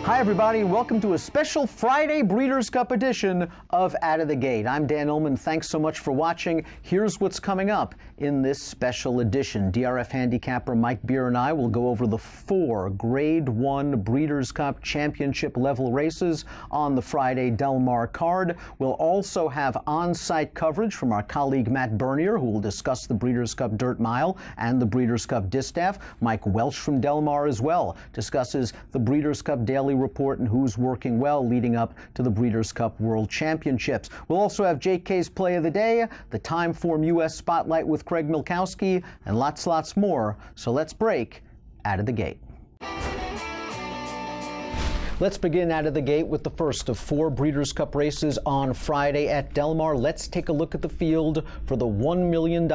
Hi everybody, and welcome to a special Friday Breeders' Cup edition of Out of the Gate. I'm Dan Ullman. Thanks so much for watching. Here's what's coming up in this special edition. DRF handicapper Mike Beer and I will go over the 4 Grade 1 Breeders' Cup championship level races on the Friday Del Mar card. We'll also have on-site coverage from our colleague Matt Bernier, who will discuss the Breeders' Cup Dirt Mile and the Breeders' Cup Distaff. Mike Welch from Del Mar as well discusses the Breeders' Cup Daily Report and who's working well leading up to the Breeders' Cup World Championships. We'll also have JK's Play of the Day, the Timeform U.S. Spotlight with Craig Milkowski, and lots more. So let's break Out of the Gate. Let's begin out of the gate with the first of 4 Breeders' Cup races on Friday at Del Mar. Let's take a look at the field for the $1 million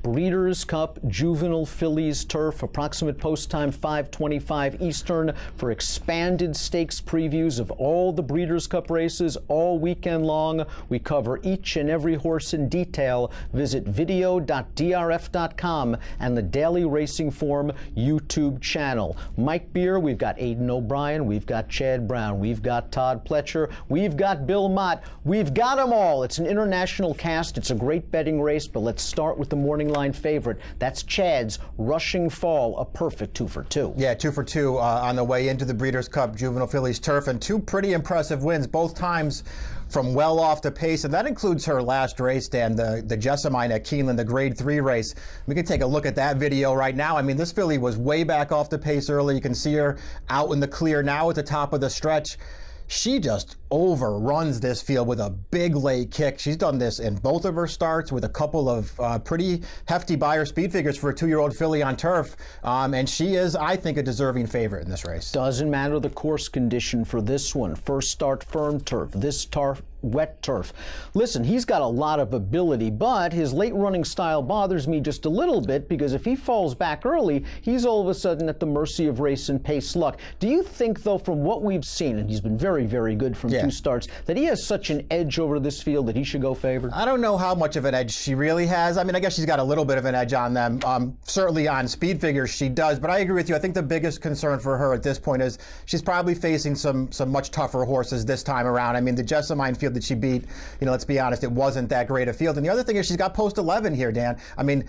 Breeders' Cup Juvenile Fillies Turf. Approximate post time 5:25 Eastern for expanded stakes previews of all the Breeders' Cup races all weekend long. We cover each and every horse in detail. Visit video.drf.com and the Daily Racing Form YouTube channel. Mike Beer, we've got Aidan O'Brien, we've got Chad Brown, we've got Todd Pletcher, we've got Bill Mott, we've got them all. It's an international cast. It's a great betting race, but let's start with the morning line favorite. That's Chad's Rushing Fall, a perfect 2 for 2. Yeah, 2 for 2 on the way into the Breeders' Cup Juvenile Fillies Turf, and 2 pretty impressive wins, both times from well off the pace, and that includes her last race, Dan, the Jessamine at Keeneland, the Grade 3 race. We can take a look at that video right now. I mean, this filly was way back off the pace early. You can see her out in the clear now at the top of the stretch. She just overruns this field with a big late kick. She's done this in both of her starts with a couple of pretty hefty Beyer speed figures for a 2-year-old filly on turf. And she is, I think, a deserving favorite in this race. Doesn't matter the course condition for this one. First start firm turf, this turf wet turf. Listen, he's got a lot of ability, but his late running style bothers me just a little bit, because if he falls back early, he's all of a sudden at the mercy of race and pace luck. Do you think, though, from what we've seen, and he's been very good from 2 starts, that he has such an edge over this field that he should go favored? I don't know how much of an edge she really has. I mean, I guess she's got a little bit of an edge on them. Certainly on speed figures she does, but I agree with you. I think the biggest concern for her at this point is she's probably facing some much tougher horses this time around. I mean, the Jessamine field that she beat, you know, let's be honest, it wasn't that great a field. And the other thing is she's got post 11 here, Dan. I mean,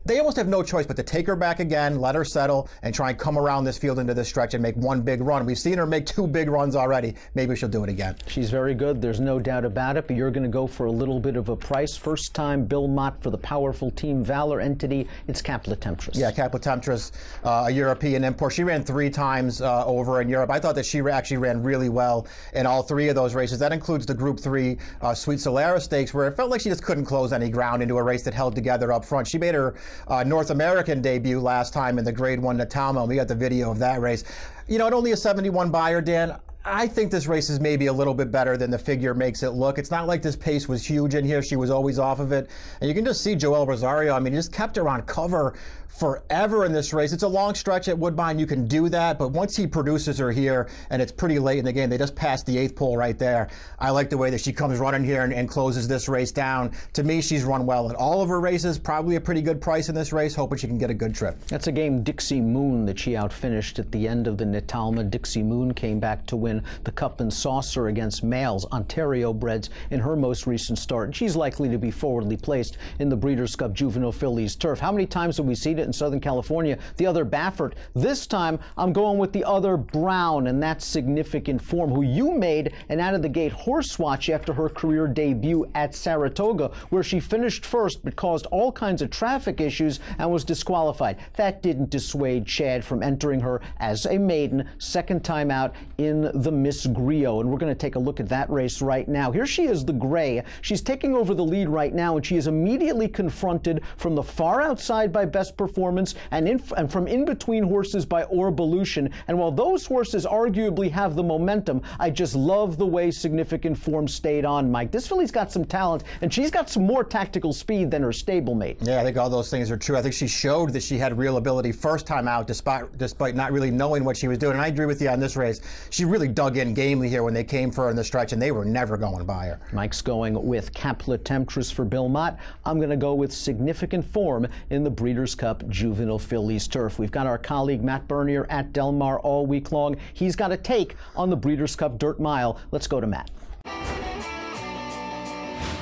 they almost have no choice but to take her back again, let her settle, and try and come around this field into this stretch and make one big run. We've seen her make 2 big runs already. Maybe she'll do it again. She's very good. There's no doubt about it, but you're going to go for a little bit of a price. First time Bill Mott for the powerful Team Valor entity. It's Capla Temptress. Yeah, Capla Temptress, a European import. She ran 3 times over in Europe. I thought that she actually ran really well in all 3 of those races. That includes the Group 3 Sweet Solera Stakes, where it felt like she just couldn't close any ground into a race that held together up front. She made her North American debut last time in the Grade 1 Natalma, and we got the video of that race. You know, at only a 71 Beyer, Dan, I think this race is maybe a little bit better than the figure makes it look. It's not like this pace was huge in here. She was always off of it. And you can just see Joel Rosario. I mean, he just kept her on cover forever in this race. It's a long stretch at Woodbine. You can do that. But once he produces her here, and it's pretty late in the game, they just passed the 8th pole right there. I like the way that she comes running here and closes this race down. To me, she's run well in all of her races. Probably a pretty good price in this race. Hoping she can get a good trip. That's a game Dixie Moon that she outfinished at the end of the Natalma. Dixie Moon came back to win the Cup and Saucer against males, Ontario breds, in her most recent start. And she's likely to be forwardly placed in the Breeders' Cup Juvenile Fillies Turf. How many times have we seen it in Southern California? The other Baffert. This time, I'm going with the other Brown, and that's significant form, who you made an out-of-the-gate horse watch after her career debut at Saratoga, where she finished first but caused all kinds of traffic issues and was disqualified. That didn't dissuade Chad from entering her as a maiden, second time out in the Miss Griot, and we're going to take a look at that race right now. Here she is, the gray. She's taking over the lead right now, and she is immediately confronted from the far outside by Best Performance and from in between horses by Orvolution. And while those horses arguably have the momentum, I just love the way Significant Form stayed on, Mike. This filly's got some talent, and she's got some more tactical speed than her stablemate. Yeah, I think all those things are true. I think she showed that she had real ability first time out, despite not really knowing what she was doing. And I agree with you on this race. She really dug in gamely here when they came for her in the stretch, and they were never going by her. Mike's going with Capla Temptress for Bill Mott. I'm going to go with significant form in the Breeders' Cup Juvenile Fillies Turf. We've got our colleague Matt Bernier at Del Mar all week long. He's got a take on the Breeders' Cup Dirt Mile. Let's go to Matt.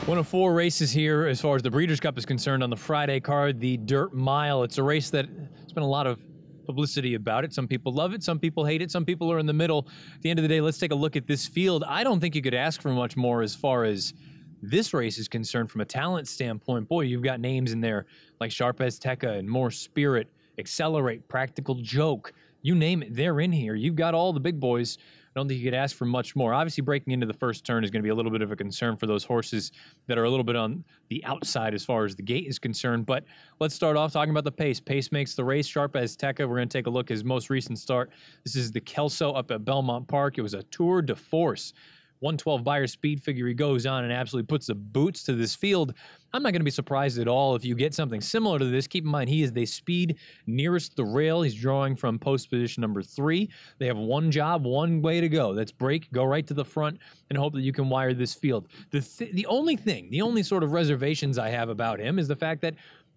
One of 4 races here as far as the Breeders' Cup is concerned on the Friday card, the Dirt Mile. It's a race that there's been a lot of publicity about it. Some people love it, some people hate it, some people are in the middle. At the end of the day, let's take a look at this field. I don't think you could ask for much more as far as this race is concerned from a talent standpoint. Boy, you've got names in there like Sharp Azteca and More Spirit, Accelerate, Practical Joke. You name it, they're in here. You've got all the big boys. I don't think you could ask for much more. Obviously, breaking into the first turn is going to be a little bit of a concern for those horses that are a little bit on the outside as far as the gate is concerned. But let's start off talking about the pace. Pace makes the race. Sharp Azteca, we're going to take a look at his most recent start. This is the Kelso up at Belmont Park. It was a tour de force. 112 Beyer speed figure. He goes on and absolutely puts the boots to this field. I'm not going to be surprised at all if you get something similar to this. Keep in mind, he is the speed nearest the rail. He's drawing from post position number 3. They have one job, one way to go. That's break, go right to the front, and hope that you can wire this field. The only sort of reservations I have about him is the fact that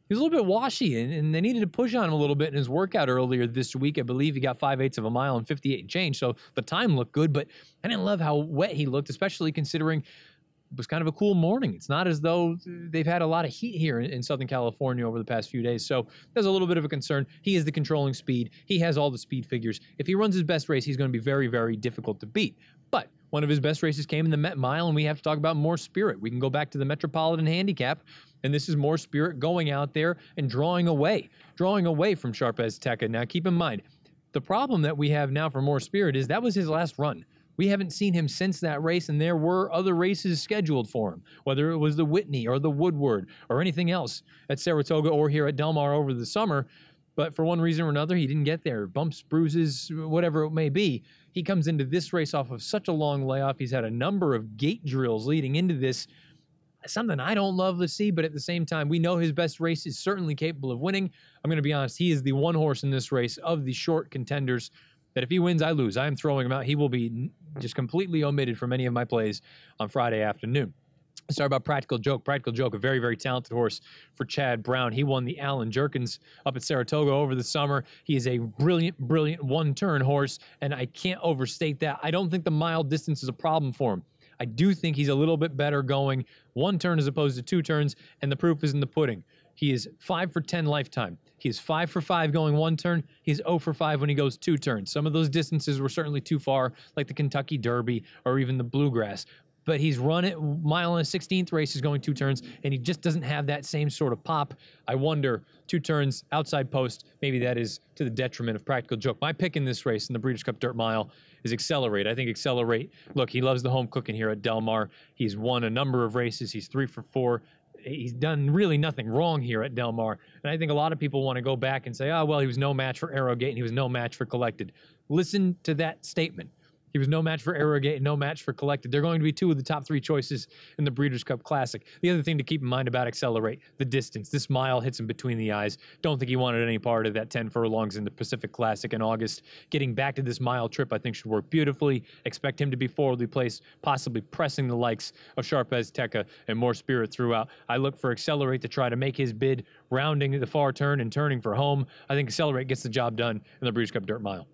he was a little bit washy, and they needed to push on him a little bit in his workout earlier this week. I believe he got 5/8 of a mile and 58 and change, so the time looked good, but I didn't love how wet he looked, especially considering it was kind of a cool morning. It's not as though they've had a lot of heat here in Southern California over the past few days, so there's a little bit of a concern. He is the controlling speed. He has all the speed figures. If he runs his best race, he's going to be very, very difficult to beat. But one of his best races came in the Met Mile, and we have to talk about More Spirit. We can go back to the Metropolitan Handicap, and this is More Spirit going out there and drawing away from Sharp Azteca. Now, keep in mind, the problem that we have now for More Spirit is that was his last run. We haven't seen him since that race, and there were other races scheduled for him, whether it was the Whitney or the Woodward or anything else at Saratoga or here at Del Mar over the summer. But for one reason or another, he didn't get there. Bumps, bruises, whatever it may be. He comes into this race off of such a long layoff. He's had a number of gate drills leading into this. Something I don't love to see, but at the same time, we know his best race is certainly capable of winning. I'm going to be honest, he is the one horse in this race of the short contenders that if he wins, I lose. I am throwing him out. He will be just completely omitted from any of my plays on Friday afternoon. Let's talk about Practical Joke. Practical Joke, a very, very talented horse for Chad Brown. He won the Allen Jerkins up at Saratoga over the summer. He is a brilliant, brilliant one-turn horse, and I can't overstate that. I don't think the mile distance is a problem for him. I do think he's a little bit better going one turn as opposed to 2 turns, and the proof is in the pudding. He is 5 for 10 lifetime. He is 5 for 5 going 1 turn. He's 0 for 5 when he goes 2 turns. Some of those distances were certainly too far, like the Kentucky Derby or even the Bluegrass. But he's run it mile and a 16th races going 2 turns, and he just doesn't have that same sort of pop. I wonder, 2 turns, outside post, maybe that is to the detriment of Practical Joke. My pick in this race in the Breeders' Cup Dirt Mile is Accelerate. I think Accelerate, look, he loves the home cooking here at Del Mar. He's won a number of races. He's 3 for 4. He's done really nothing wrong here at Del Mar. And I think a lot of people want to go back and say, oh, well, he was no match for Arrowgate and he was no match for Collected. Listen to that statement. He was no match for Arrowgate and no match for Collected. They're going to be 2 of the top 3 choices in the Breeders' Cup Classic. The other thing to keep in mind about Accelerate, the distance. This mile hits him between the eyes. Don't think he wanted any part of that 10 furlongs in the Pacific Classic in August. Getting back to this mile trip, I think, should work beautifully. Expect him to be forwardly placed, possibly pressing the likes of Sharp Azteca and More Spirit throughout. I look for Accelerate to try to make his bid, rounding the far turn and turning for home. I think Accelerate gets the job done in the Breeders' Cup Dirt Mile.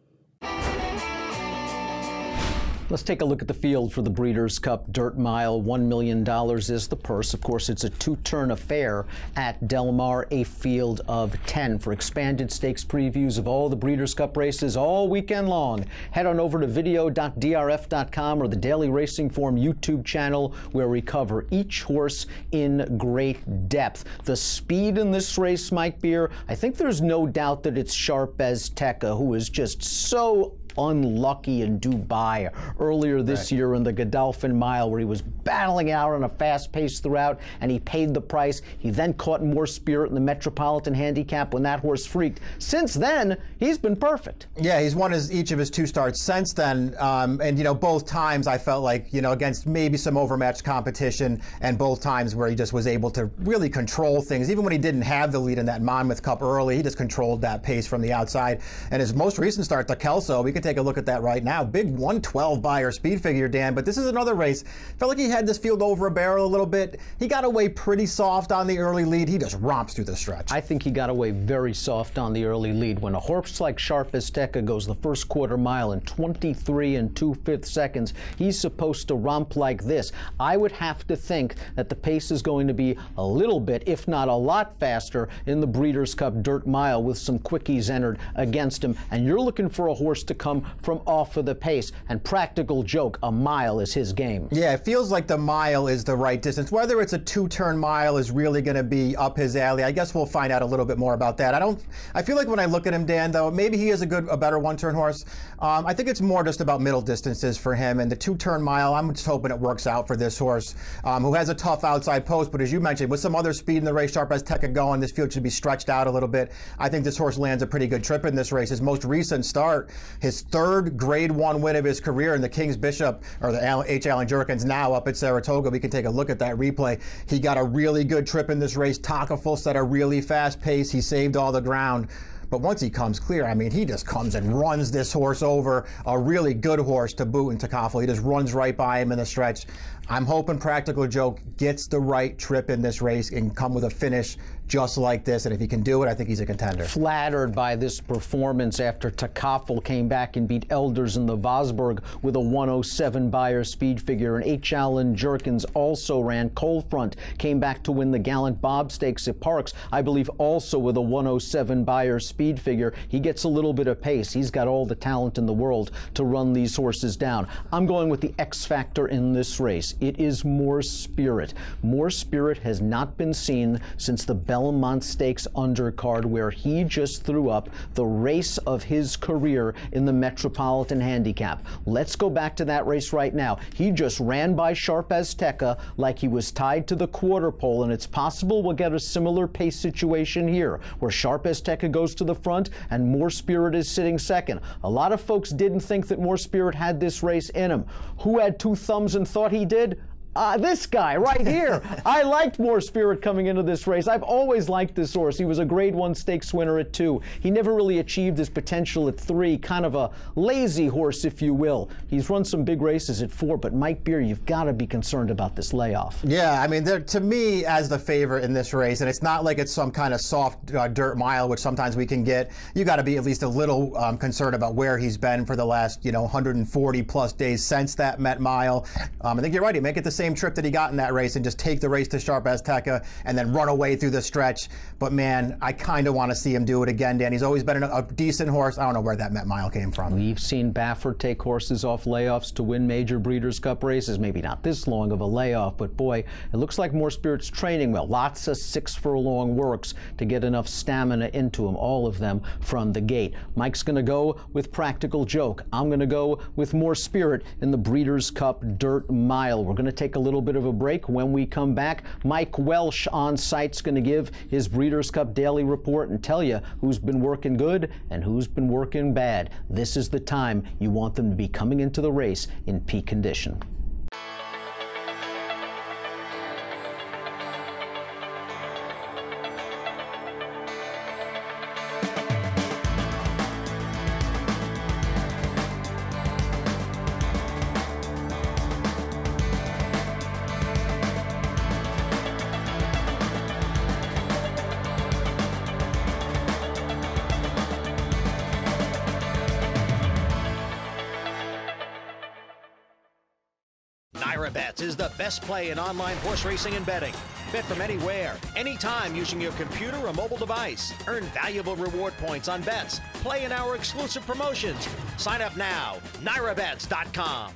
Let's take a look at the field for the Breeders' Cup Dirt Mile. $1 million is the purse. Of course, it's a 2-turn affair at Del Mar, a field of 10. For expanded stakes previews of all the Breeders' Cup races all weekend long, head on over to video.drf.com or the Daily Racing Form YouTube channel, where we cover each horse in great depth. The speed in this race, Mike Beer, I think there's no doubt that it's Sharp Azteca, who is just so unlucky in Dubai earlier this year in the Godolphin Mile, where he was battling out on a fast pace throughout, and he paid the price. He then caught More Spirit in the Metropolitan Handicap when that horse freaked. Since then, he's been perfect. Yeah, he's won each of his 2 starts since then, and you know, both times I felt like, you know, against maybe some overmatched competition, and both times where he just was able to really control things. Even when he didn't have the lead in that Monmouth Cup early, he just controlled that pace from the outside. And his most recent start, the Kelso, we can can take a look at that right now. Big 112 buyer speed figure, Dan, but this is another race. Felt like he had this field over a barrel a little bit. He got away pretty soft on the early lead. He just romps through the stretch. I think he got away very soft on the early lead. When a horse like Sharp Azteca goes the first quarter mile in 23 2/5 seconds, he's supposed to romp like this. I would have to think that the pace is going to be a little bit, if not a lot faster in the Breeders' Cup Dirt Mile with some quickies entered against him. And you're looking for a horse to come from off of the pace. And practical joke, a mile is his game. Yeah, it feels like the mile is the right distance. Whether it's a two-turn mile is really going to be up his alley. I guess we'll find out a little bit more about that. I feel like when I look at him, Dan, though, maybe he is a better one-turn horse. I think it's more just about middle distances for him. And the two-turn mile, I'm just hoping it works out for this horse, who has a tough outside post. But as you mentioned, with some other speed in the race, Sharp Azteca going, this field should be stretched out a little bit. I think this horse lands a pretty good trip in this race. His most recent start, his third Grade 1 win of his career in the King's Bishop, or the H. Allen Jerkins, now up at Saratoga. We can take a look at that replay. He got a really good trip in this race. Takaful set a really fast pace. He saved all the ground. But once he comes clear, I mean, he just comes and runs this horse over, a really good horse to boot in Takaful. He just runs right by him in the stretch. I'm hoping Practical Joke gets the right trip in this race and come with a finish just like this. And if he can do it, I think he's a contender. Flattered by this performance after Takaful came back and beat Elders in the Vosburg with a 107 buyer speed figure. And H. Allen Jerkins also ran. Coldfront came back to win the Gallant Bob Stakes at Parks, I believe also with a 107 buyer speed figure. He gets a little bit of pace. He's got all the talent in the world to run these horses down. I'm going with the X factor in this race. It is More Spirit. More Spirit has not been seen since the Belmont Stakes undercard, where he just threw up the race of his career in the Metropolitan Handicap. Let's go back to that race right now. He just ran by Sharp Azteca like he was tied to the quarter pole, and it's possible we'll get a similar pace situation here, where Sharp Azteca goes to the front and More Spirit is sitting second. A lot of folks didn't think that More Spirit had this race in him. Who had two thumbs and thought he did? This guy right here. I liked More Spirit coming into this race. I've always liked this horse. He was a Grade 1 stakes winner at 2. He never really achieved his potential at 3. Kind of a lazy horse, if you will. He's run some big races at 4, but Mike Beer, you've got to be concerned about this layoff. Yeah, I mean, to me, as the favorite in this race, and it's not like it's some kind of soft dirt mile, which sometimes we can get. You got to be at least a little concerned about where he's been for the last, 140 plus days since that Met Mile. I think you're right. He make it the same trip that he got in that race and just take the race to Sharp Azteca and then run away through the stretch. But man, I kind of want to see him do it again, Dan. He's always been a decent horse. I don't know where that Met Mile came from. We've seen Baffert take horses off layoffs to win major Breeders' Cup races. Maybe not this long of a layoff, but boy, it looks like More Spirit's training well. Lots of 6 furlong works to get enough stamina into him, all of them from the gate. Mike's going to go with Practical Joke. I'm going to go with More Spirit in the Breeders' Cup Dirt Mile. We're going to take a little bit of a break. When we come back, Mike Welsh on site's going to give his Breeders' Cup daily report and tell you who's been working good and who's been working bad. This is the time you want them to be coming into the race in peak condition. NyraBets is the best play in online horse racing and betting. Bet from anywhere, anytime using your computer or mobile device. Earn valuable reward points on bets. Play in our exclusive promotions. Sign up now, NyraBets.com.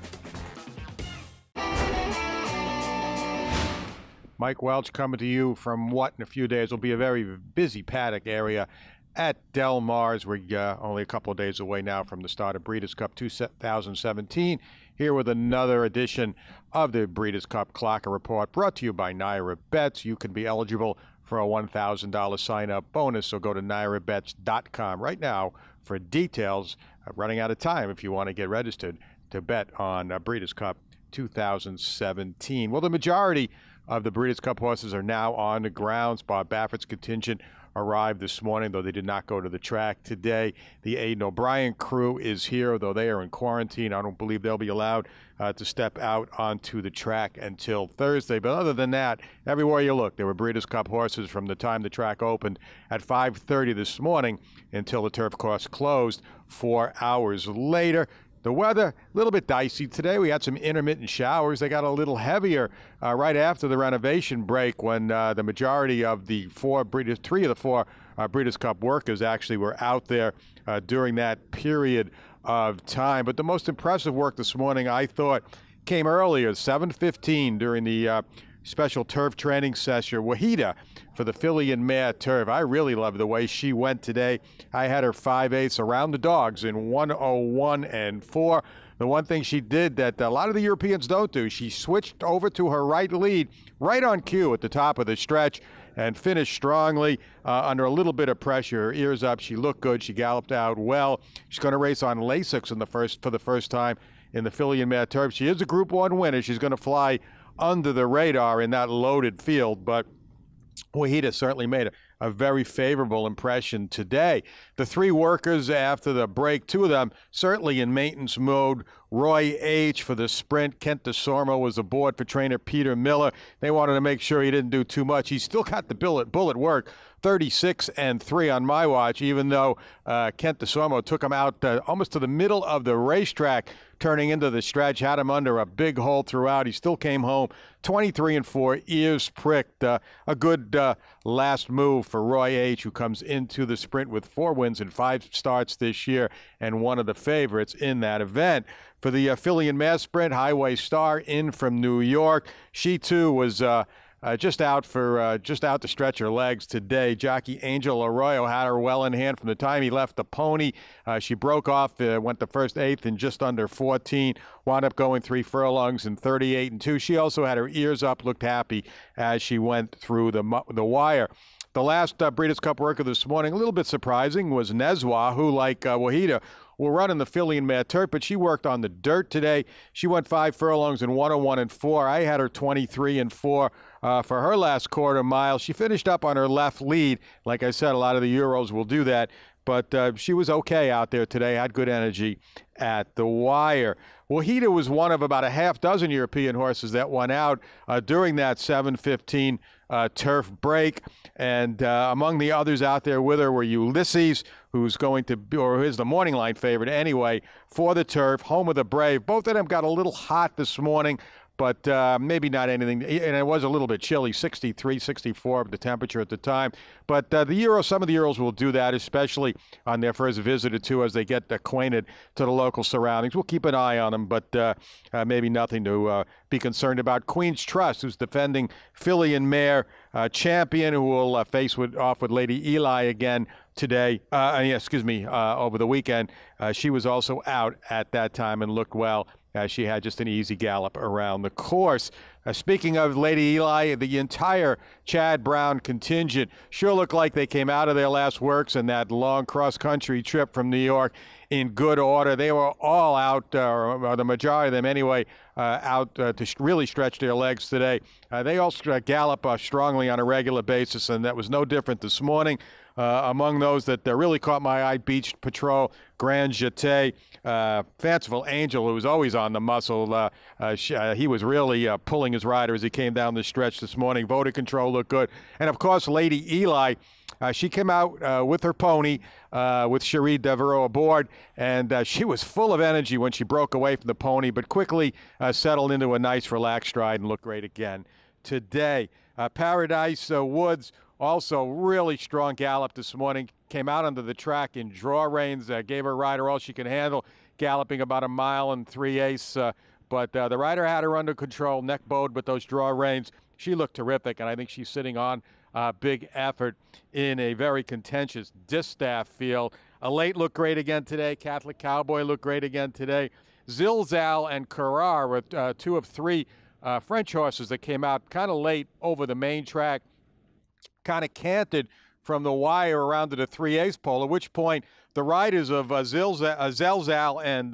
Mike Welch coming to you from what in a few days will be a very busy paddock area at Del Mar's. We're only a couple of days away now from the start of Breeders' Cup 2017. Here with another edition of the Breeders' Cup Clocker Report, brought to you by NyraBets. You can be eligible for a $1,000 sign-up bonus, so go to NyraBets.com right now for details. Running out of time if you want to get registered to bet on Breeders' Cup 2017. Well, the majority of the Breeders' Cup horses are now on the grounds. Bob Baffert's contingent arrived this morning, though they did not go to the track today. The Aidan O'Brien crew is here, though they are in quarantine. I don't believe they'll be allowed to step out onto the track until Thursday. But other than that, everywhere you look, there were Breeders' Cup horses from the time the track opened at 5:30 this morning until the turf course closed 4 hours later. The weather, a little bit dicey today. We had some intermittent showers. They got a little heavier right after the renovation break when the majority of the three of the four Breeders' Cup workers actually were out there during that period of time. But the most impressive work this morning, I thought, came earlier, 7:15 during the special turf training session. Wahida for the filly and mare turf. I really love the way she went today. I had her 5/8 around the dogs in 101 and 4. The one thing she did that a lot of the Europeans don't do, she switched over to her right lead right on cue at the top of the stretch and finished strongly under a little bit of pressure. Her ears up. She looked good. She galloped out well. She's going to race on Lasix for the first time in the filly and mare turf. She is a Group 1 winner. She's going to fly under the radar in that loaded field, but Wahida certainly made a very favorable impression today. The three workers after the break, two of them certainly in maintenance mode. Roy H. for the sprint. Kent DeSormo was aboard for trainer Peter Miller. They wanted to make sure he didn't do too much. He still got the bullet work, 36 and 3 on my watch, even though Kent DeSormo took him out almost to the middle of the racetrack, turning into the stretch, had him under a big hole throughout. He still came home 23 and 4, ears pricked. A good last move for Roy H., who comes into the sprint with 4 wins and 5 starts this year and one of the favorites in that event. For the filly and mare sprint, Highway Star in from New York. She too was just out to stretch her legs today. Jockey Angel Arroyo had her well in hand from the time he left the pony. She broke off, went the first 8th in just under 14, wound up going 3 furlongs in 38 and 2. She also had her ears up, looked happy as she went through the wire. The last Breeders' Cup worker this morning, a little bit surprising, was Nezwa, who, like Wahida, will run in the filly and mare turf, but she worked on the dirt today. She went 5 furlongs in 101 and 4. I had her 23 and 4 for her last quarter mile. She finished up on her left lead. Like I said, a lot of the Euros will do that, but she was okay out there today, had good energy at the wire. Wahida was one of about a half dozen European horses that went out during that 7:15 turf break, and among the others out there with her were Ulysses, who's going to be, or is the morning line favorite anyway, for the turf, home of the Brave. Both of them got a little hot this morning, but maybe not anything. And it was a little bit chilly, 63, 64, the temperature at the time. But some of the Euros will do that, especially on their first visit or two as they get acquainted to the local surroundings. We'll keep an eye on them, but maybe nothing to be concerned about. Queen's Trust, who's defending filly and mare champion, who will face off with Lady Eli again today, over the weekend. She was also out at that time and looked well. She had just an easy gallop around the course. Speaking of Lady Eli, the entire Chad Brown contingent sure looked like they came out of their last works and that long cross-country trip from New York in good order. They were all out, or the majority of them anyway, out to really stretch their legs today. They all gallop strongly on a regular basis, and that was no different this morning. Among those that really caught my eye, Beach Patrol, Grand Jeté, Fanciful Angel, who was always on the muscle. He was really pulling his rider as he came down the stretch this morning. Voter Control looked good. And, of course, Lady Eli, she came out with her pony, with Cherie Devereaux aboard, and she was full of energy when she broke away from the pony, but quickly settled into a nice, relaxed stride and looked great again today. Paradise Woods, also really strong gallop this morning. Came out onto the track in draw reins, gave her rider all she could handle, galloping about 1 mile and 3/8. But the rider had her under control, neck bowed with those draw reins. She looked terrific, and I think she's sitting on a big effort in a very contentious Distaff field. Elate looked great again today. Catholic Cowboy looked great again today. Zilzal and Carrar were 2 of 3 French horses that came out kind of late over the main track, kind of canted from the wire around to the 3/8 pole, at which point the riders of Zilzal and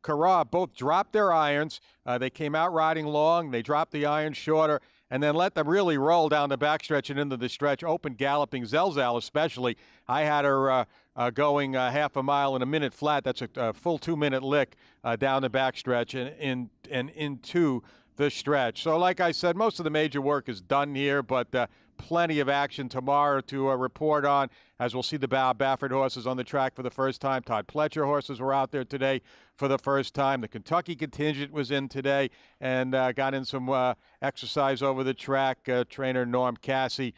Carrar both dropped their irons. They came out riding long. They dropped the iron shorter, and then let them really roll down the backstretch and into the stretch, open galloping. Zelzal especially, I had her going half a mile in a minute flat. That's a full 2-minute lick down the backstretch and into the stretch. So like I said, most of the major work is done here, but plenty of action tomorrow to report on, as we'll see the Bob Baffert horses on the track for the first time. Todd Pletcher horses were out there today for the first time. The Kentucky contingent was in today and got in some exercise over the track. Trainer Mark Cassey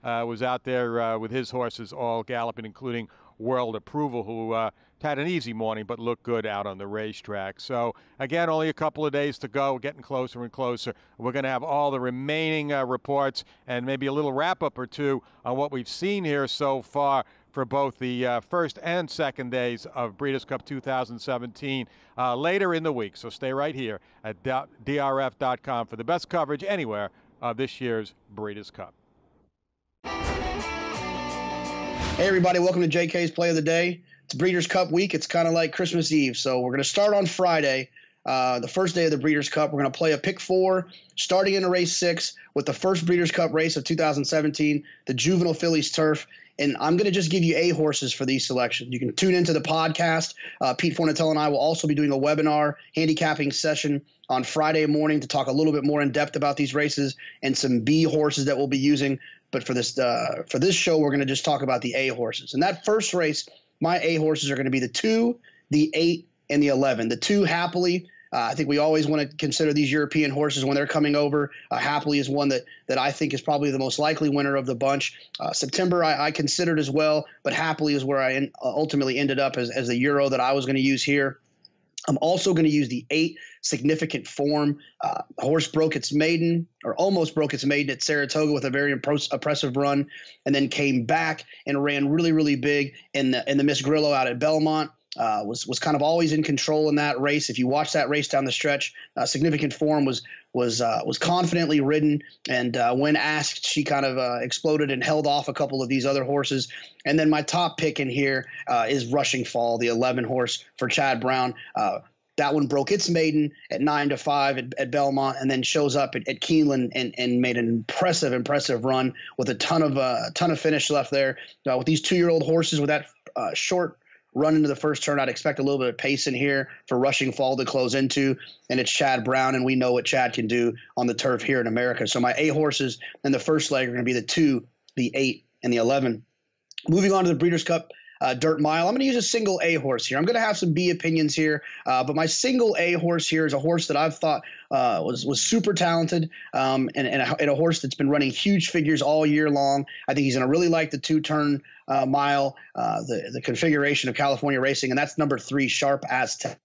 was out there with his horses all galloping, including World Approval, who had an easy morning but looked good out on the racetrack. So, again, only a couple of days to go. We're getting closer and closer. We're going to have all the remaining reports and maybe a little wrap-up or two on what we've seen here so far for both the first and second days of Breeders' Cup 2017 later in the week. So stay right here at DRF.com for the best coverage anywhere of this year's Breeders' Cup. Hey everybody, welcome to JK's Play of the Day. It's Breeders' Cup week. It's kind of like Christmas Eve. So we're going to start on Friday, the first day of the Breeders' Cup. We're going to play a pick 4, starting in race 6 with the first Breeders' Cup race of 2017, the Juvenile Fillies Turf. And I'm going to just give you A horses for these selections. You can tune into the podcast. Pete Fornatella and I will also be doing a webinar handicapping session on Friday morning to talk a little bit more in depth about these races and some B horses that we'll be using. But for this show, we're going to just talk about the A horses. And that first race, my A horses are going to be the 2, the 8, and the 11. The 2, Happily. I think we always want to consider these European horses when they're coming over. Happily is one that I think is probably the most likely winner of the bunch. September I considered as well, but Happily is where I ultimately ended up as the Euro that I was going to use here. I'm also going to use the 8, Significant Form. The horse broke its maiden, or almost broke its maiden at Saratoga with a very impressive run, and then came back and ran really, really big in the Miss Grillo out at Belmont. Was kind of always in control in that race. If you watch that race down the stretch, Significant Form was confidently ridden, and when asked, she kind of exploded and held off a couple of these other horses. And then my top pick in here is Rushing Fall, the 11 horse for Chad Brown. That one broke its maiden at 9-5 at Belmont, and then shows up at Keeneland and made an impressive run with a ton of finish left there. With these 2-year-old horses with that short run into the first turn, I'd expect a little bit of pace in here for Rushing Fall to close into, and it's Chad Brown, and we know what Chad can do on the turf here in America. So my A horses in the first leg are going to be the 2, the 8, and the 11. Moving on to the Breeders' Cup Dirt Mile, I'm going to use a single A horse here. I'm going to have some B opinions here, but my single A horse here is a horse that I've thought was super talented, and a horse that's been running huge figures all year long. I think he's going to really like the 2-turn mile, the configuration of California racing, and that's number 3, Sharp Azteca.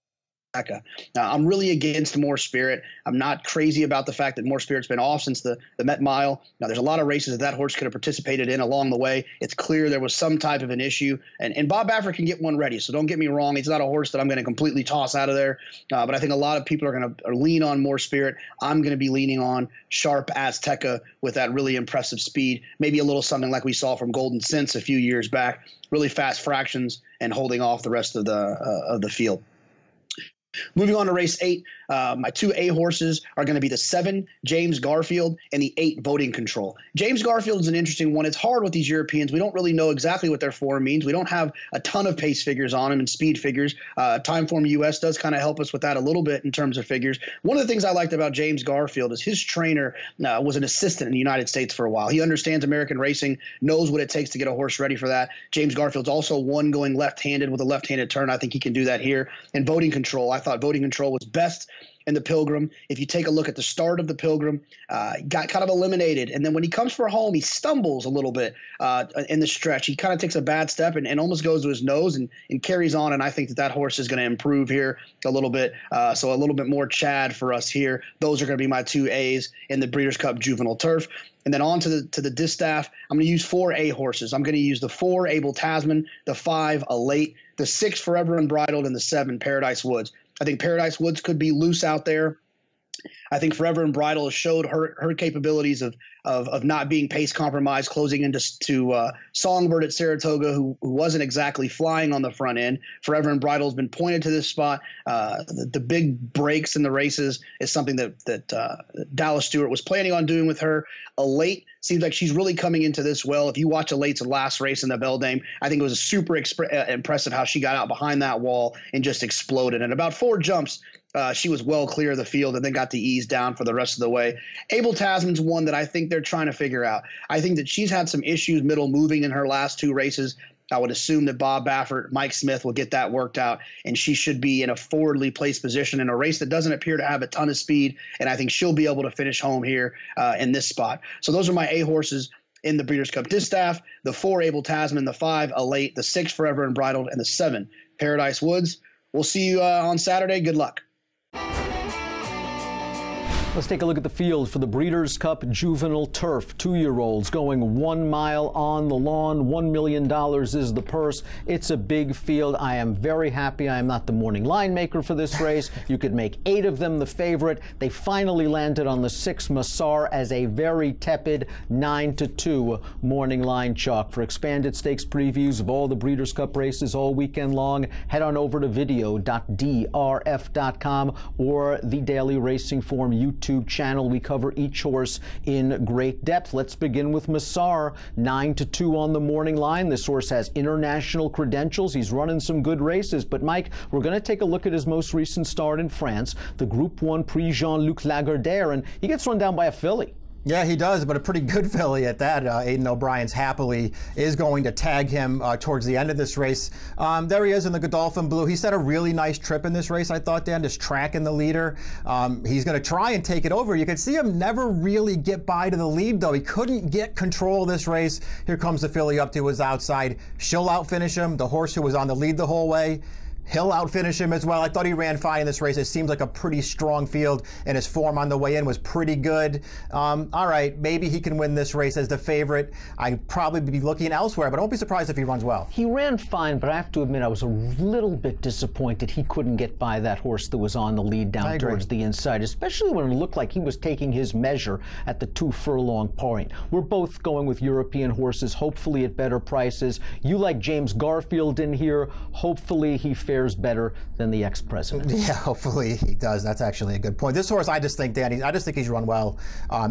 I'm really against More Spirit. I'm not crazy about the fact that More Spirit's been off since the Met Mile. Now, there's a lot of races that horse could have participated in along the way. It's clear there was some type of an issue, and Bob Baffert can get one ready, so don't get me wrong. He's not a horse that I'm going to completely toss out of there, but I think a lot of people are going to lean on More Spirit. I'm going to be leaning on Sharp Azteca with that really impressive speed, maybe a little something like we saw from Golden Sense a few years back, really fast fractions and holding off the rest of the field. Moving on to race 8, my 2 A horses are going to be the 7, James Garfield, and the 8, Voting Control. James Garfield is an interesting one. It's hard with these Europeans. We don't really know exactly what their form means. We don't have a ton of pace figures on him and speed figures. Timeform US does kind of help us with that a little bit in terms of figures. One of the things I liked about James Garfield is his trainer was an assistant in the United States for a while. He understands American racing, knows what it takes to get a horse ready for that. James Garfield's also one going left-handed with a left-handed turn. I think he can do that here. And Voting Control, I thought Voting Control was best in the Pilgrim. If you take a look at the start of the Pilgrim, got kind of eliminated. And then when he comes for home, he stumbles a little bit in the stretch. He kind of takes a bad step and almost goes to his nose and carries on. And I think that horse is going to improve here a little bit. So a little bit more Chad for us here. Those are going to be my 2 A's in the Breeders' Cup Juvenile Turf. And then on to the Distaff, I'm going to use 4 A horses. I'm going to use the 4, Abel Tasman, the 5, Elate, the 6, Forever Unbridled, and the 7, Paradise Woods. I think Paradise Woods could be loose out there. I think Forever and Bridal has showed her capabilities of not being pace compromised, closing into Songbird at Saratoga, who wasn't exactly flying on the front end. Forever and Bridal has been pointed to this spot. The big breaks in the races is something that Dallas Stewart was planning on doing with her. Elate seems like she's really coming into this well. If you watch Elate's last race in the Beldame, I think it was super impressive how she got out behind that wall and just exploded. And about 4 jumps, she was well clear of the field and then got to ease down for the rest of the way. Abel Tasman's one that I think they're trying to figure out. I think that she's had some issues middle moving in her last 2 races. I would assume that Bob Baffert, Mike Smith will get that worked out, and she should be in a forwardly placed position in a race that doesn't appear to have a ton of speed, and I think she'll be able to finish home here in this spot. So those are my A horses in the Breeders' Cup Distaff: the 4, Abel Tasman; the 5, Elate; the 6, Forever and Bridled; and the 7, Paradise Woods. We'll see you on Saturday. Good luck. Let's take a look at the field for the Breeders' Cup Juvenile Turf. 2-year-olds going 1 mile on the lawn. $1 million is the purse. It's a big field. I am very happy I am not the morning line maker for this race. You could make 8 of them the favorite. They finally landed on the 6 Massar as a very tepid 9-2 morning line chalk. For expanded stakes previews of all the Breeders' Cup races all weekend long, head on over to video.drf.com or the Daily Racing Form YouTube channel. We cover each horse in great depth. Let's begin with Massar, 9-2 on the morning line. This horse has international credentials. He's running some good races. But Mike, we're going to take a look at his most recent start in France, the Group 1 Prix Jean-Luc Lagardère, and he gets run down by a filly. Yeah, he does, but a pretty good filly at that. Aidan O'Brien's Happily is going to tag him towards the end of this race. There he is in the Godolphin Blue. He's had a really nice trip in this race, I thought, Dan, just tracking the leader. He's going to try and take it over. You can see him never really get by to the lead, though. He couldn't get control of this race. Here comes the filly up to his outside. She'll outfinish him. The horse who was on the lead the whole way, he'll outfinish him as well. I thought he ran fine in this race. It seems like a pretty strong field, and his form on the way in was pretty good. All right, maybe he can win this race as the favorite. I'd probably be looking elsewhere, but I won't be surprised if he runs well. He ran fine, but I have to admit I was a little bit disappointed he couldn't get by that horse that was on the lead down towards the inside, especially when it looked like he was taking his measure at the 2 furlong point. We're both going with European horses, hopefully at better prices. You like James Garfield in here. Hopefully he fares better than the ex-president. Yeah, hopefully he does. That's actually a good point. This horse, I just think, Danny, he's run well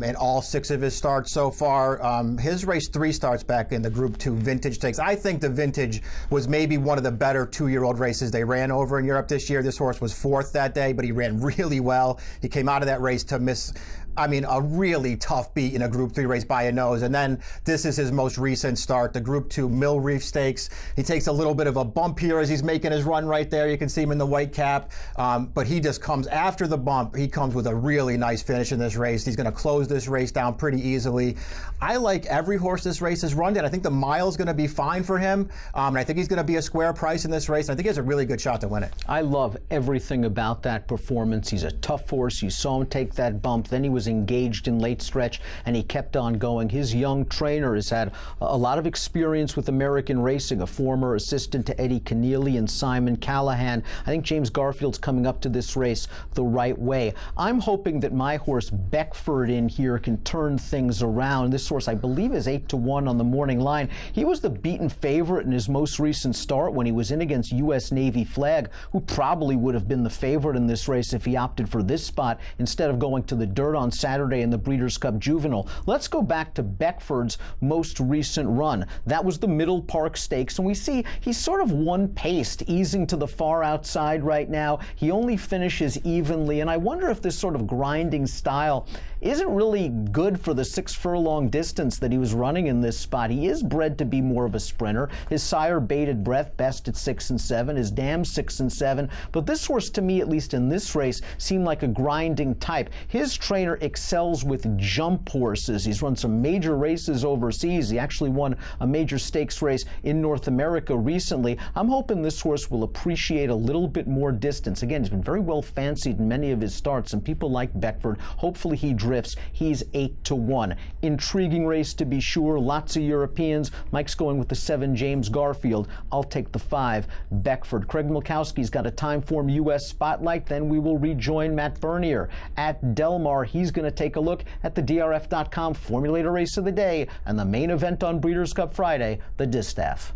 in all 6 of his starts so far. His race 3 starts back in the Group 2 Vintage Stakes. I think the Vintage was maybe one of the better 2-year-old races they ran over in Europe this year. This horse was 4th that day, but he ran really well. He came out of that race to miss, I mean, a really tough beat in a Group 3 race by a nose. And then this is his most recent start, the Group 2 Mill Reef Stakes. He takes a little bit of a bump here as he's making his run right there. You can see him in the white cap. But he just comes after the bump. He comes with a really nice finish in this race. He's going to close this race down pretty easily. I like every horse this race has run in. I think the mile's going to be fine for him. And I think he's going to be a square price in this race. And I think he has a really good shot to win it. I love everything about that performance. He's a tough horse. You saw him take that bump. Then he was engaged in late stretch, and he kept on going. His young trainer has had a lot of experience with American racing, a former assistant to Eddie Keneally and Simon Callahan. I think James Garfield's coming up to this race the right way. I'm hoping that my horse Beckford in here can turn things around. This horse, I believe, is 8-1 on the morning line. He was the beaten favorite in his most recent start when he was in against U.S. Navy Flag, who probably would have been the favorite in this race if he opted for this spot instead of going to the dirt on Saturday in the Breeders' Cup Juvenile. Let's go back to Beckford's most recent run. That was the Middle Park Stakes, and we see he's sort of one-paced, easing to the far outside right now. He only finishes evenly, and I wonder if this sort of grinding style isn't really good for the 6 furlong distance that he was running in this spot. He is bred to be more of a sprinter. His sire Bated Breath best at 6 and 7, his dam 6 and 7, but this horse, to me, at least in this race, seemed like a grinding type. His trainer excels with jump horses. He's run some major races overseas. He actually won a major stakes race in North America recently. I'm hoping this horse will appreciate a little bit more distance. Again, he's been very well fancied in many of his starts, and people like Beckford. Hopefully he drifts. He's 8-1. Intriguing race to be sure. Lots of Europeans. Mike's going with the 7 James Garfield. I'll take the 5 Beckford. Craig Milkowski's got a Timeform U.S. spotlight. Then we will rejoin Matt Bernier at Del Mar. He's going to take a look at the DRF.com Formulator Race of the Day and the main event on Breeders' Cup Friday, the Distaff.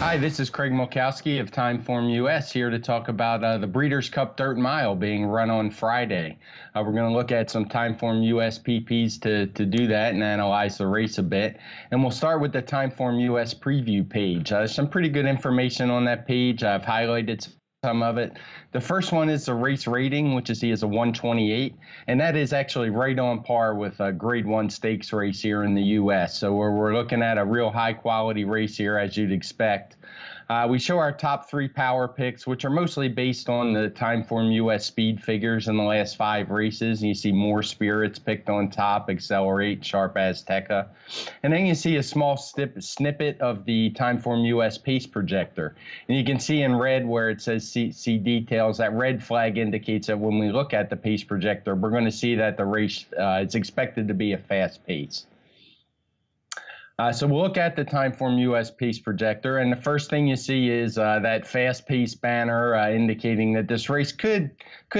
Hi, this is Craig Milkowski of Timeform US here to talk about the Breeders' Cup Dirt Mile being run on Friday. We're going to look at some Timeform US PPs to do that and analyze the race a bit. And we'll start with the Timeform US preview page. There's some pretty good information on that page. I've highlighted some of it. The first one is the race rating, which is a 128, and that is actually right on par with a Grade 1 stakes race here in the U.S. So we're looking at a real high-quality race here, as you'd expect. We show our top 3 power picks, which are mostly based on the Timeform US speed figures in the last 5 races. And you see More Spirits picked on top, Accelerate, Sharp Azteca. And then you see a small snippet of the Timeform US pace projector. And you can see in red where it says see details. That red flag indicates that when we look at the pace projector, we're going to see that the race is expected to be a fast pace. So we'll look at the Timeform US pace projector, and the first thing you see is that fast pace banner indicating that this race could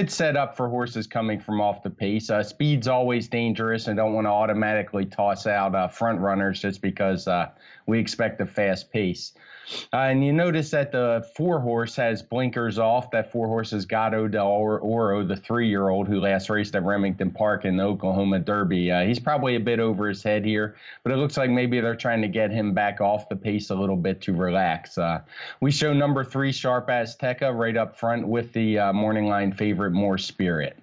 set up for horses coming from off the pace. Speed's always dangerous, and don't want to automatically toss out front runners just because we expect a fast pace. And you notice that the 4-horse has blinkers off. That 4-horse is Gato del Oro, the 3-year-old who last raced at Remington Park in the Oklahoma Derby. He's probably a bit over his head here, but it looks like maybe they're trying to get him back off the pace a little bit to relax. We show number 3, Sharp Azteca, right up front with the morning line favorite, More Spirit.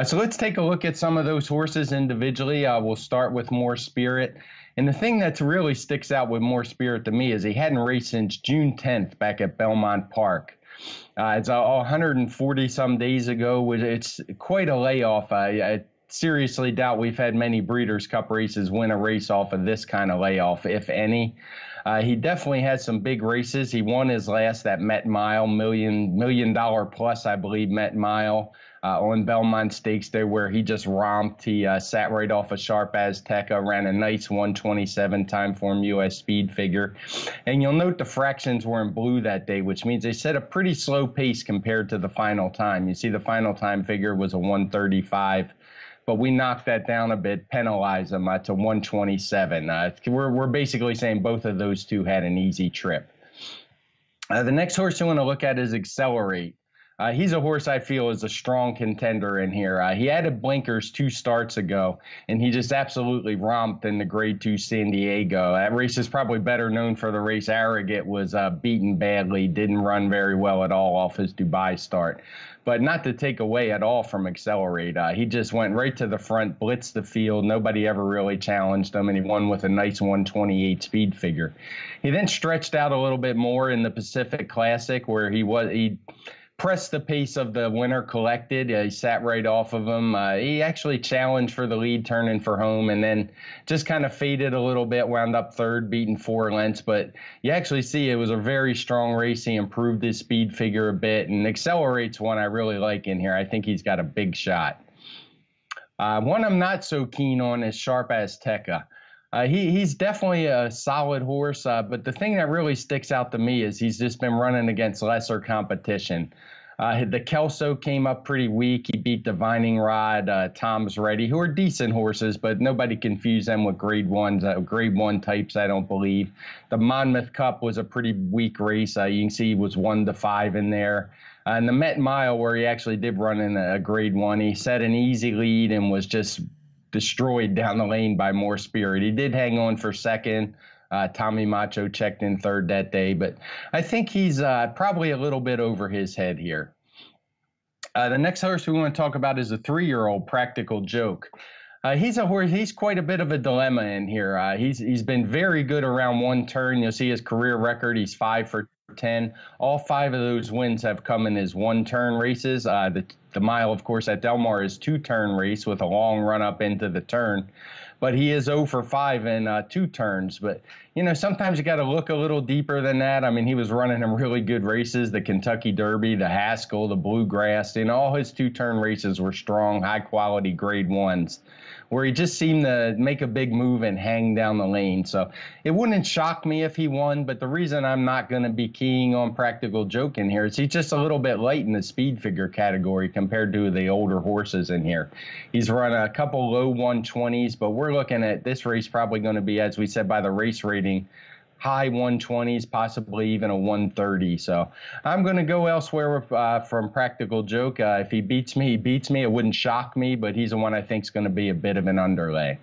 So let's take a look at some of those horses individually. We'll start with More Spirit. And the thing that really sticks out with More Spirit to me is he hadn't raced since June 10th back at Belmont Park. It's 140-some days ago. It's quite a layoff. I seriously doubt we've had many Breeders' Cup races win a race off of this kind of layoff, if any. He definitely had some big races. He won his last, that Met Mile, million dollar plus, I believe, Met Mile on Belmont Stakes there, where he just romped. He sat right off a Sharp Azteca, ran a nice 127 Timeform US speed figure. And you'll note the fractions were in blue that day, which means they set a pretty slow pace compared to the final time. You see the final time figure was a 135. But we knocked that down a bit, penalized them to 127. We're basically saying both of those two had an easy trip. The next horse you want to look at is Accelerate. He's a horse I feel is a strong contender in here. He added blinkers 2 starts ago, and he just absolutely romped in the Grade 2 San Diego. That race is probably better known for the race Arrogate was beaten badly, didn't run very well at all off his Dubai start. But not to take away at all from Accelerate. He just went right to the front, blitzed the field. Nobody ever really challenged him, and he won with a nice 128 speed figure. He then stretched out a little bit more in the Pacific Classic, where he pressed the pace of the winner Collected. He sat right off of him. He actually challenged for the lead, turning for home, and then just kind of faded a little bit, wound up 3rd, beaten 4 lengths. But you actually see it was a very strong race. He improved his speed figure a bit, and Accelerate's one I really like in here. I think he's got a big shot. One I'm not so keen on is Sharp Azteca. He's definitely a solid horse, but the thing that really sticks out to me is he's just been running against lesser competition. The Kelso came up pretty weak. He beat Divining Rod, Tom's Ready, who are decent horses, but nobody confused them with Grade 1 types, I don't believe. The Monmouth Cup was a pretty weak race. You can see he was 1-5 in there. And the Met Mile, where he actually did run in a Grade 1, he set an easy lead and was just destroyed down the lane by More Spirit. He did hang on for 2nd. Tommy Macho checked in 3rd that day, but I think he's probably a little bit over his head here. The next horse we want to talk about is a 3-year-old Practical Joke. He's a horse. He's quite a bit of a dilemma in here. He's been very good around one turn. You'll see his career record. He's 5 for 10. All 5 of those wins have come in as one-turn races. The mile, of course, at Del Mar is 2-turn race with a long run up into the turn. But he is 0 for 5 in 2 turns. But, you know, sometimes you got to look a little deeper than that. I mean, he was running some really good races, the Kentucky Derby, the Haskell, the Bluegrass. And all his 2-turn races were strong, high-quality grade 1s, where he just seemed to make a big move and hang down the lane. So it wouldn't shock me if he won, but the reason I'm not going to be keying on Practical Joke in here is he's just a little bit light in the speed figure category compared to the older horses in here. He's run a couple low 120s, but we're looking at this race probably going to be, as we said by the race rating, high 120s, possibly even a 130. So I'm going to go elsewhere from Practical Joke. If he beats me, he beats me. It wouldn't shock me, but he's the one I think is going to be a bit of an underlay.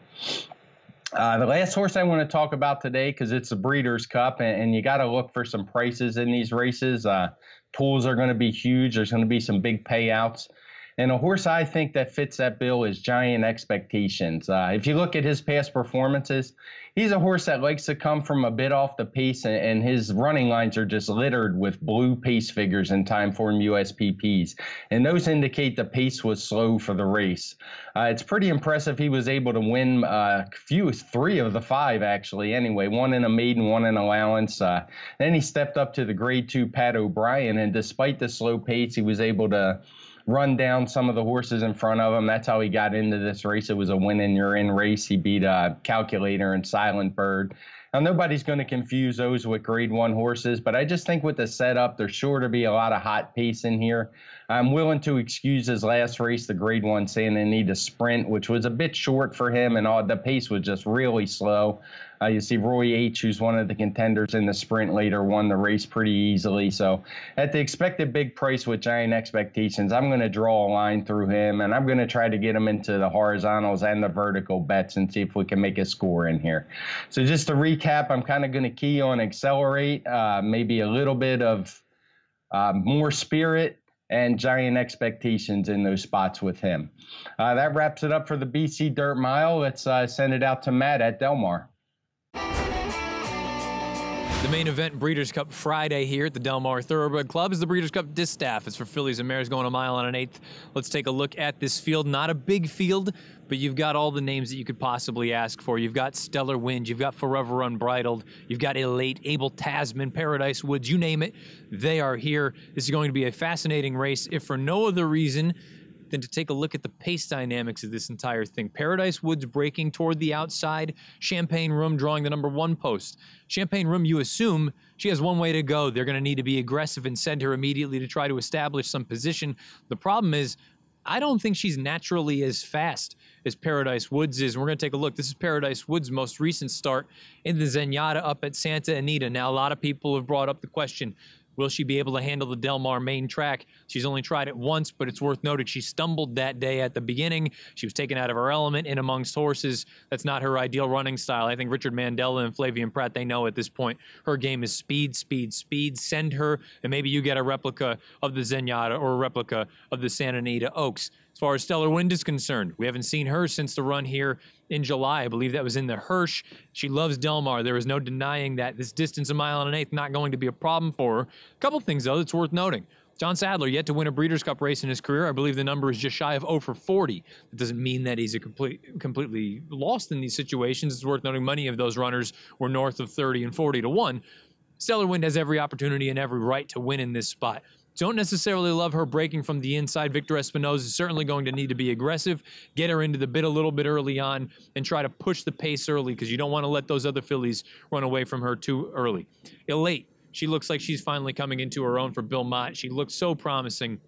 The last horse I want to talk about today, because it's the Breeders' Cup, and you got to look for some prices in these races. Pools are going to be huge. There's going to be some big payouts. And a horse I think that fits that bill is Giant Expectations. If you look at his past performances, he's a horse that likes to come from a bit off the pace, and his running lines are just littered with blue pace figures in Timeform USPPs. And those indicate the pace was slow for the race. It's pretty impressive he was able to win 3 of the 5, actually, anyway. 1 in a maiden, 1 in allowance. Then he stepped up to the grade 2 Pat O'Brien, and despite the slow pace, he was able to run down some of the horses in front of him. That's how he got into this race. It was a win-and-you're-in race. He beat Calculator and Silent Bird. Now, nobody's going to confuse those with grade 1 horses, but I just think with the setup, there's sure to be a lot of hot pace in here. I'm willing to excuse his last race, the grade 1 Santa Anita Sprint, which was a bit short for him, and the pace was just really slow. You see Roy H., who's one of the contenders in the sprint, later won the race pretty easily. So at the expected big price with Giant Expectations, I'm going to draw a line through him, and I'm going to try to get him into the horizontals and the vertical bets and see if we can make a score in here. So just to recap, I'm kind of going to key on Accelerate, maybe a little bit of More Spirit, and Giant Expectations in those spots with him. That wraps it up for the BC Dirt Mile. Let's send it out to Matt at Del Mar. The main event, Breeders' Cup Friday here at the Del Mar Thoroughbred Club, is the Breeders' Cup Distaff. It's for fillies and mares going a mile and an eighth. Let's take a look at this field. Not a big field, but you've got all the names that you could possibly ask for. You've got Stellar Wind, you've got Forever Unbridled, you've got Elate, Abel Tasman, Paradise Woods, you name it, they are here. This is going to be a fascinating race, if for no other reason than to take a look at the pace dynamics of this entire thing. Paradise Woods breaking toward the outside, Champagne Room drawing the number 1 post. Champagne Room, you assume she has one way to go. They're going to need to be aggressive and send her immediately to try to establish some position. The problem is, I don't think she's naturally as fast as Paradise Woods is. We're going to take a look. This is Paradise Woods' most recent start in the Zenyatta up at Santa Anita. Now, a lot of people have brought up the question, will she be able to handle the Del Mar main track? She's only tried it once, but it's worth noting she stumbled that day at the beginning. She was taken out of her element in amongst horses. That's not her ideal running style. I think Richard Mandela and Flavian Pratt, they know at this point her game is speed, speed, speed. Send her, and maybe you get a replica of the Zenyatta or a replica of the Santa Anita Oaks. As far as Stellar Wind is concerned, we haven't seen her since the run here in July. I believe that was in the Hirsch. She loves Del Mar. There is no denying that. This distance, a mile and an eighth, not going to be a problem for her. A couple things, though, that's worth noting. John Sadler yet to win a Breeders' Cup race in his career. I believe the number is just shy of 0 for 40. That doesn't mean that he's completely lost in these situations. It's worth noting many of those runners were north of 30 and 40 to 1. Stellar Wind has every opportunity and every right to win in this spot. Don't necessarily love her breaking from the inside. Victor Espinoza is certainly going to need to be aggressive, get her into the bit a little bit early on, and try to push the pace early because you don't want to let those other fillies run away from her too early. Elate, she looks like she's finally coming into her own for Bill Mott. She looked so promising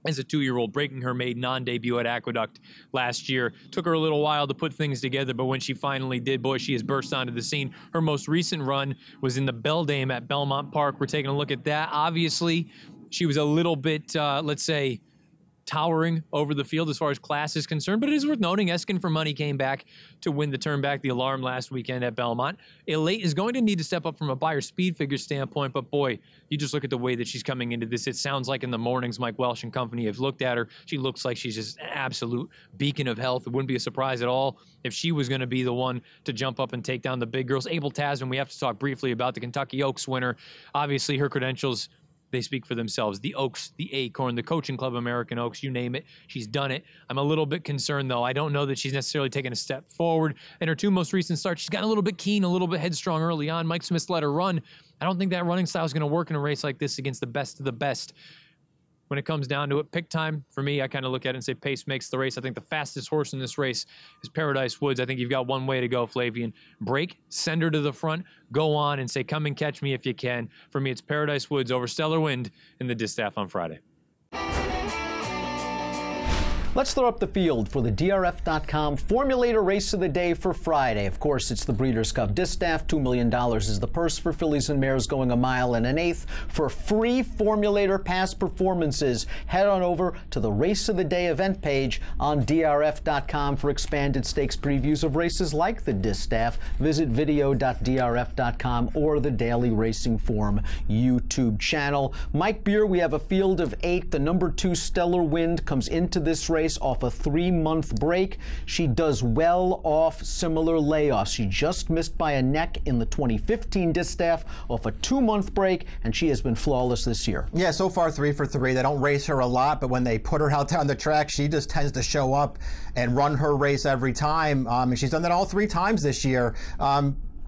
as a 2-year-old, breaking her maiden non-debut at Aqueduct last year. Took her a little while to put things together, but when she finally did, boy, she has burst onto the scene. Her most recent run was in the Beldame at Belmont Park. We're taking a look at that. Obviously, she was a little bit, let's say, towering over the field as far as class is concerned, but it is worth noting Eskin for Money came back to win the Turnback the Alarm last weekend at Belmont. Elate is going to need to step up from a buyer speed figure standpoint, but boy, you just look at the way that she's coming into this. It sounds like in the mornings Mike Welsh and company have looked at her. She looks like she's just an absolute beacon of health. It wouldn't be a surprise at all if she was going to be the one to jump up and take down the big girls. Abel Tasman, we have to talk briefly about the Kentucky Oaks winner. Obviously, her credentials, they speak for themselves. The Oaks, the Acorn, the Coaching Club American Oaks, you name it, she's done it. I'm a little bit concerned, though. I don't know that she's necessarily taken a step forward. In her 2 most recent starts, she's gotten a little bit keen, a little bit headstrong early on. Mike Smith let her run. I don't think that running style is going to work in a race like this against the best of the best. When it comes down to it, pick time, for me, I kind of look at it and say pace makes the race. I think the fastest horse in this race is Paradise Woods. I think you've got one way to go, Flavian. Break, send her to the front, go on and say, come and catch me if you can. For me, it's Paradise Woods over Stellar Wind in the Distaff on Friday. Let's throw up the field for the DRF.com Formulator Race of the Day for Friday. Of course, it's the Breeders' Cup Distaff. $2 million is the purse for fillies and mares going a mile and an eighth. For free Formulator past performances, head on over to the Race of the Day event page on DRF.com for expanded stakes previews of races like the Distaff. Visit video.drf.com or the Daily Racing Form YouTube channel. Mike Beer, we have a field of 8. The number 2 Stellar Wind comes into this race off a 3-month break. She does well off similar layoffs. She just missed by a neck in the 2015 Distaff off a 2-month break, and she has been flawless this year. Yeah, so far 3 for 3. They don't race her a lot, but when they put her out there on the track, she just tends to show up and run her race every time. And she's done that all 3 times this year.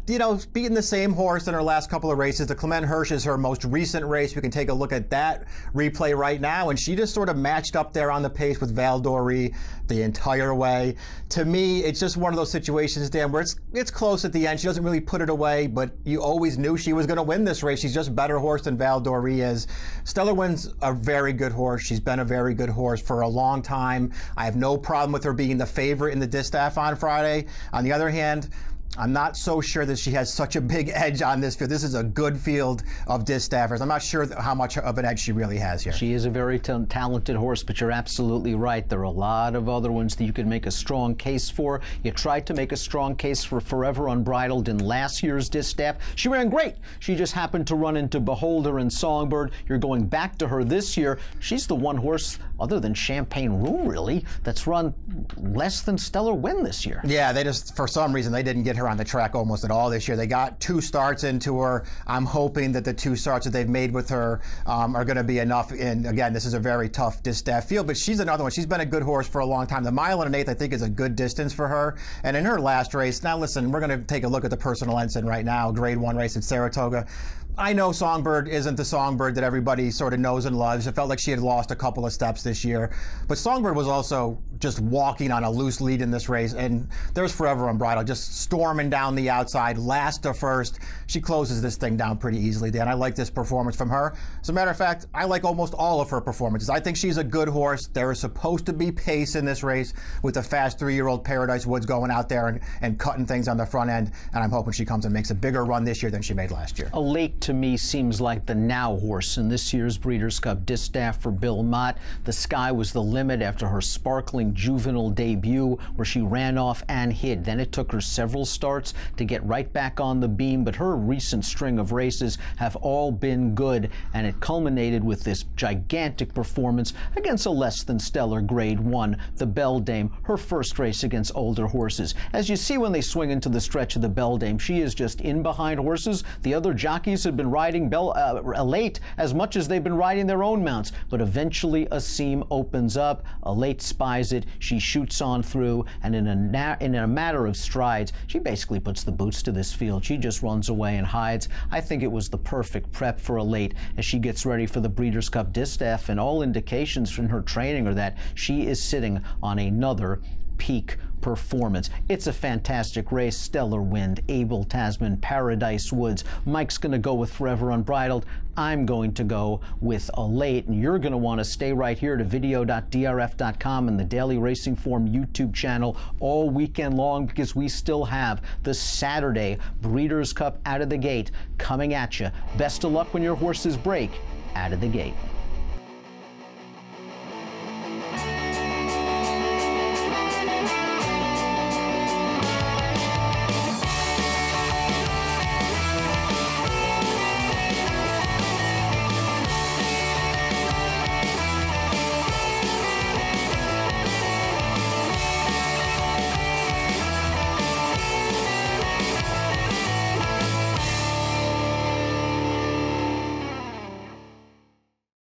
You know, beating the same horse in her last couple of races. The Clement Hirsch is her most recent race. We can take a look at that replay right now. And she just sort of matched up there on the pace with Val d'Ori the entire way. To me, it's just one of those situations, Dan, where it's close at the end. She doesn't really put it away, but you always knew she was going to win this race. She's just a better horse than Val d'Ori is. Stellar Wind's a very good horse. She's been a very good horse for a long time. I have no problem with her being the favorite in the Distaff on Friday. On the other hand, I'm not so sure that she has such a big edge on this field. This is a good field of Distaffers. I'm not sure how much of an edge she really has here. She is a very talented horse, but you're absolutely right. There are a lot of other ones that you could make a strong case for. You tried to make a strong case for Forever Unbridled in last year's Distaff. She ran great. She just happened to run into Beholder and Songbird. You're going back to her this year. She's the one horse, other than Champagne Room, really, that's run less than Stellar Wind this year. Yeah, they just, for some reason, they didn't get her on the track almost at all this year. They got 2 starts into her. I'm hoping that the 2 starts that they've made with her are going to be enough. And again, this is a very tough Distaff field, but she's another one. She's been a good horse for a long time. The mile and an eighth, I think, is a good distance for her. And in her last race, now listen, we're going to take a look at the Personal Ensign right now, Grade 1 race in Saratoga. I know Songbird isn't the Songbird that everybody sort of knows and loves. It felt like she had lost a couple of steps this year. But Songbird was also just walking on a loose lead in this race. And there's Forever Unbridled, just storming down the outside, last to first. She closes this thing down pretty easily, Dan. I like this performance from her. As a matter of fact, I like almost all of her performances. I think she's a good horse. There is supposed to be pace in this race with the fast 3-year-old Paradise Woods going out there and cutting things on the front end. And I'm hoping she comes and makes a bigger run this year than she made last year. Elate, to me, seems like the now horse in this year's Breeders' Cup Distaff for Bill Mott. The sky was the limit after her sparkling juvenile debut, where she ran off and hid. Then it took her several starts to get right back on the beam, but her recent string of races have all been good, and it culminated with this gigantic performance against a less than stellar Grade 1, the Beldame, her first race against older horses. As you see when they swing into the stretch of the Beldame, she is just in behind horses. The other jockeys have been riding Elate as much as they've been riding their own mounts, but eventually a seam opens up. Elate spies it, she shoots on through, and in a matter of strides, she basically puts the boots to this field. She just runs away and hides. I think it was the perfect prep for Elate as she gets ready for the Breeders' Cup Distaff, and all indications from her training are that she is sitting on another peak performance. It's a fantastic race. Stellar Wind, Abel Tasman, Paradise Woods. Mike's going to go with Forever Unbridled. I'm going to go with Elate, and you're going to want to stay right here to video.drf.com and the Daily Racing Form YouTube channel all weekend long, because we still have the Saturday Breeders' Cup out of the gate coming at you. Best of luck when your horses break out of the gate.